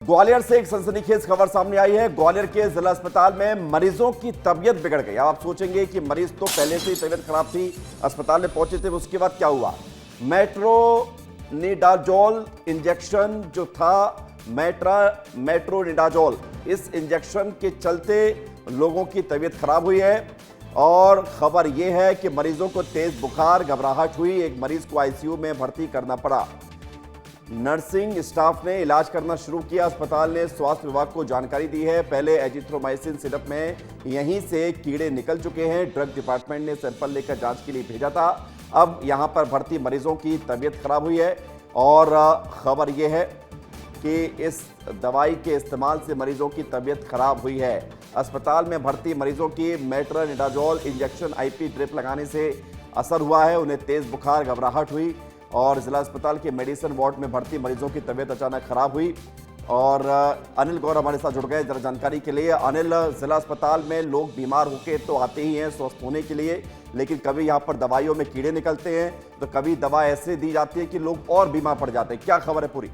ग्वालियर से एक सनसनीखेज खबर सामने आई है। ग्वालियर के जिला अस्पताल में मरीजों की तबीयत बिगड़ गई। अब आप सोचेंगे कि मरीज तो पहले से ही तबीयत खराब थी, अस्पताल में पहुंचे थे, उसके बाद क्या हुआ। मेट्रोनिडाजोल इंजेक्शन जो था, मेट्रोनिडाजोल, इस इंजेक्शन के चलते लोगों की तबीयत खराब हुई है। और खबर यह है कि मरीजों को तेज बुखार, घबराहट हुई। एक मरीज को आईसीयू में भर्ती करना पड़ा। नर्सिंग स्टाफ ने इलाज करना शुरू किया। अस्पताल ने स्वास्थ्य विभाग को जानकारी दी है। पहले एजिथ्रोमाइसिन सिरप में यहीं से कीड़े निकल चुके हैं। ड्रग डिपार्टमेंट ने सैंपल लेकर जांच के लिए भेजा था। अब यहां पर भर्ती मरीजों की तबीयत खराब हुई है और खबर यह है कि इस दवाई के इस्तेमाल से मरीजों की तबीयत खराब हुई है। अस्पताल में भर्ती मरीजों की मेट्रोनिडाजोल इंजेक्शन आईपी ड्रिप लगाने से असर हुआ है। उन्हें तेज बुखार, घबराहट हुई और जिला अस्पताल के मेडिसिन वार्ड में भर्ती मरीजों की तबीयत अचानक खराब हुई। और अनिल गौर हमारे साथ जुड़ गए जरा जानकारी के लिए। अनिल, जिला अस्पताल में लोग बीमार होके तो आते ही हैं स्वस्थ होने के लिए, लेकिन कभी यहाँ पर दवाइयों में कीड़े निकलते हैं तो कभी दवा ऐसे दी जाती है कि लोग और बीमार पड़ जाते हैं। क्या खबर है पूरी?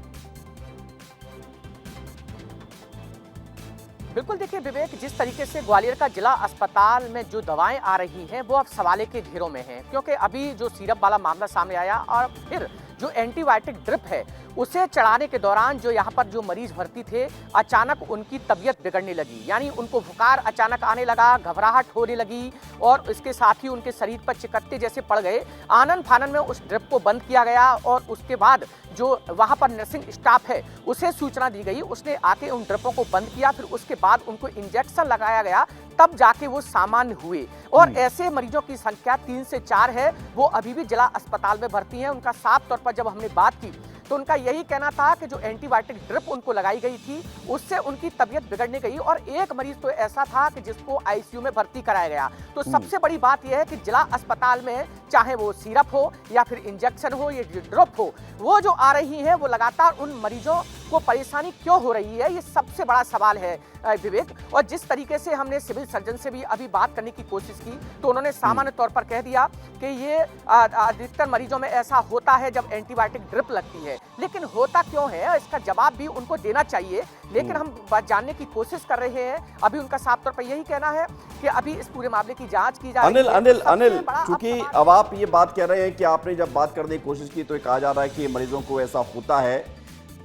बिल्कुल, देखिए विवेक, जिस तरीके से ग्वालियर का जिला अस्पताल में जो दवाएं आ रही हैं वो अब सवाले के घेरों में हैं, क्योंकि अभी जो सिरप वाला मामला सामने आया और फिर जो एंटीबायोटिक ड्रिप है उसे चढ़ाने के दौरान जो यहाँ पर जो मरीज भर्ती थे, अचानक उनकी तबीयत बिगड़ने लगी। यानी उनको बुखार अचानक आने लगा, घबराहट होने लगी और इसके साथ ही उनके शरीर पर चिकत्ते जैसे पड़ गए। आनन फानन में उस ड्रिप को बंद किया गया और उसके बाद जो वहाँ पर नर्सिंग स्टाफ है उसे सूचना दी गई। उसने आके उन ड्रिपों को बंद किया, फिर उसके बाद उनको इंजेक्शन लगाया गया, तब जाके वो सामान्य हुए। और ऐसे मरीजों की संख्या 3 से 4 है, वो अभी भी जिला अस्पताल में भर्ती हैं। उनका साफ तौर पर जब हमने बात की तो उनका यही कहना था कि जो एंटीबायोटिक ड्रिप उनको लगाई गई थी उससे उनकी तबीयत बिगड़ने गई। और एक मरीज तो ऐसा था कि जिसको आईसीयू में भर्ती कराया गया। तो सबसे बड़ी बात यह है कि जिला अस्पताल में चाहे वो सिरप हो या फिर इंजेक्शन हो या ड्रिप हो, वो जो आ रही है वो लगातार उन मरीजों को परेशानी क्यों हो रही है, ये सबसे बड़ा सवाल है विवेक। और जिस तरीके से हमने सिविल सर्जन से भी अभी बात करने की कोशिश की तो उन्होंने सामान्य तौर पर कह दिया कि ये अधिकतर मरीजों में ऐसा होता है जब एंटीबायोटिक ड्रिप लगती है। लेकिन होता क्यों है, इसका जवाब भी उनको देना चाहिए। लेकिन हम जानने की कोशिश कर रहे हैं। अभी उनका साफ तौर पर यही कहना है कि अभी इस पूरे मामले की जांच की जा रही है। अनिल, चूंकि अब आप ये बात कह रहे हैं कि आपने जब बात करने की कोशिश की तो ये कहा जा रहा है कि मरीजों को ऐसा होता है,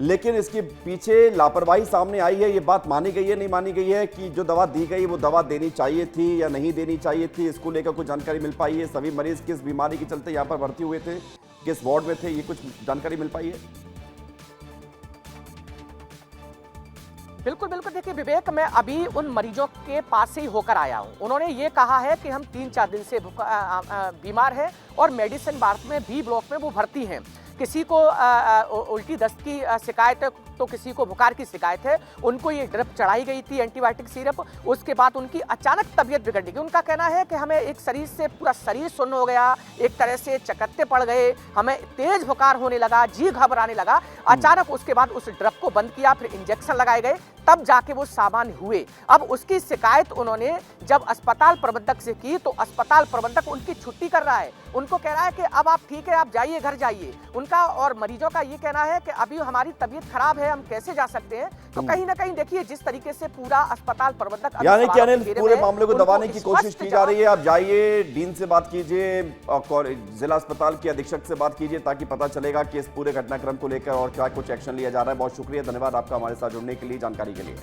लेकिन इसके पीछे लापरवाही सामने आई है। ये बात मानी गई है, नहीं मानी गई है कि जो दवा दी गई वो दवा देनी चाहिए थी या नहीं देनी चाहिए थी, इसको लेकर कुछ जानकारी मिल पाई है? सभी मरीज किस बीमारी के चलते यहाँ पर भर्ती हुए थे, किस वार्ड में थे, ये कुछ जानकारी मिल पाई है? बिल्कुल बिल्कुल, देखिए विवेक, मैं अभी उन मरीजों के पास से ही होकर आया हूं। उन्होंने ये कहा है कि हम 3-4 दिन से बीमार हैं और मेडिसिन वार्ड में बी ब्लॉक में वो भर्ती हैं। किसी को उल्टी दस्त की शिकायत है तो किसी को बुखार की शिकायत है। उनको ये ड्रिप चढ़ाई गई थी एंटीबायोटिक सिरप, उसके बाद उनकी अचानक तबीयत बिगड़ गई। उनका कहना है कि हमें एक शरीर से पूरा शरीर सुन्न हो गया, एक तरह से चकत्ते पड़ गए, हमें तेज बुखार होने लगा, जी घबराने लगा। अचानक उसके बाद उस ड्रिप को बंद किया, फिर इंजेक्शन लगाए गए, तब जाके वो सामान्य हुए। अब उसकी शिकायत उन्होंने जब अस्पताल प्रबंधक से की तो अस्पताल प्रबंधक उनकी छुट्टी कर रहा है। उनको कह रहा है कि अब आप ठीक है, आप जाइए, घर जाइए। उनका और मरीजों का ये कहना है कि अभी हमारी तबीयत खराब है, हम कैसे जा सकते हैं। तो कहीं ना कहीं देखिए जिस तरीके से पूरा अस्पताल प्रबंधक, यानी कि अनिल, पूरे मामले को दबाने की कोशिश की जा रही है। आप जाइए, डीन से बात कीजिए और जिला अस्पताल के अधीक्षक से बात कीजिए ताकि पता चलेगा कि इस पूरे घटनाक्रम को लेकर और क्या कुछ एक्शन लिया जा रहा है। बहुत शुक्रिया, धन्यवाद आपका हमारे साथ जुड़ने के लिए, जानकारी के लिए।